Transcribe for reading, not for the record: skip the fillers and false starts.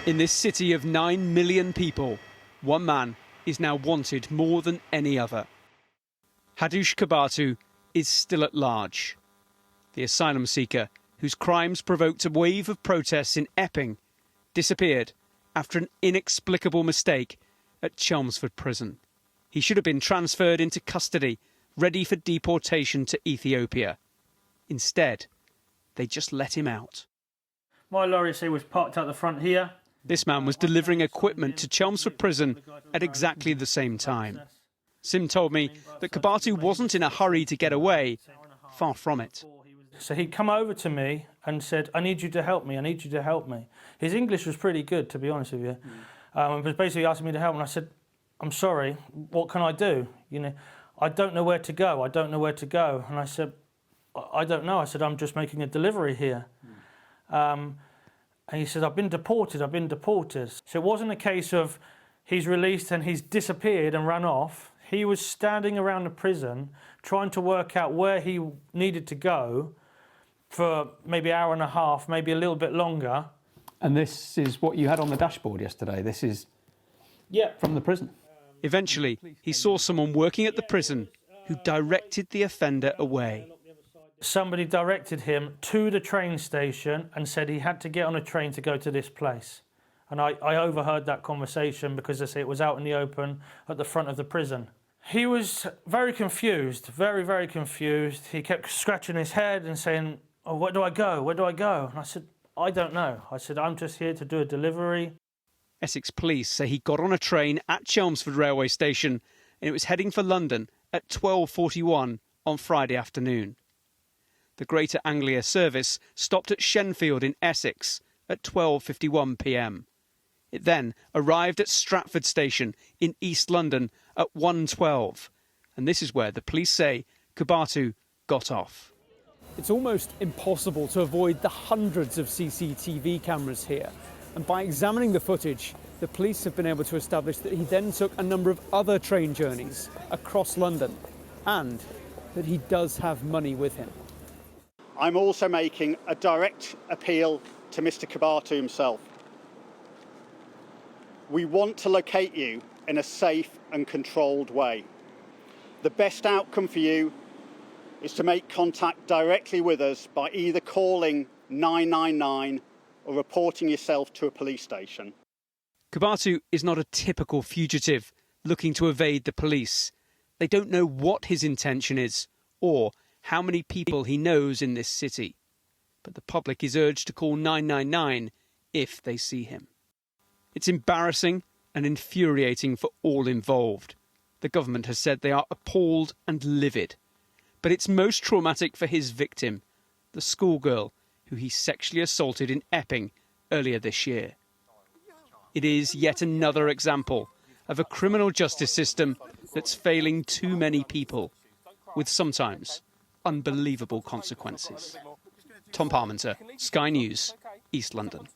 In this city of 9 million people, one man is now wanted more than any other. Hadush Kebatu is still at large. The asylum seeker, whose crimes provoked a wave of protests in Epping, disappeared after an inexplicable mistake at Chelmsford prison. He should have been transferred into custody, ready for deportation to Ethiopia. Instead, they just let him out. My lorry, was parked out the front here. This man was delivering equipment to Chelmsford prison at exactly the same time. Sim told me that Kebatu wasn't in a hurry to get away. Far from it. So he'd come over to me and said, I need you to help me, I need you to help me. His English was pretty good, to be honest with you. He was basically asking me to help, and I said, I'm sorry, what can I do? You know, I don't know where to go, I don't know where to go. And I said, I don't know. I said, I'm just making a delivery here. And he said, I've been deported, I've been deported. So it wasn't a case of he's released and he's disappeared and run off. He was standing around the prison trying to work out where he needed to go for maybe an hour and a half, maybe a little bit longer. And this is what you had on the dashboard yesterday? This is from the prison? Eventually, he saw someone working at the prison who directed the offender away. Somebody directed him to the train station and said he had to get on a train to go to this place. And I overheard that conversation because I say it was out in the open at the front of the prison. He was very confused, very, very confused. He kept scratching his head and saying, oh, where do I go? Where do I go? And I said, I don't know. I said, I'm just here to do a delivery. Essex police say he got on a train at Chelmsford railway station and it was heading for London at 12:41 on Friday afternoon. The Greater Anglia service stopped at Shenfield in Essex at 12:51 p.m. It then arrived at Stratford Station in East London at 1:12, and this is where the police say Kebatu got off. It's almost impossible to avoid the hundreds of CCTV cameras here, and by examining the footage, the police have been able to establish that he then took a number of other train journeys across London, and that he does have money with him. I'm also making a direct appeal to Mr. Kebatu himself. We want to locate you in a safe and controlled way. The best outcome for you is to make contact directly with us by either calling 999 or reporting yourself to a police station. Kebatu is not a typical fugitive looking to evade the police. They don't know what his intention is or how many people he knows in this city. But the public is urged to call 999 if they see him. It's embarrassing and infuriating for all involved. The government has said they are appalled and livid. But it's most traumatic for his victim, the schoolgirl who he sexually assaulted in Epping earlier this year. It is yet another example of a criminal justice system that's failing too many people, with sometimes unbelievable consequences. Tom Parmenter, Sky News, East London.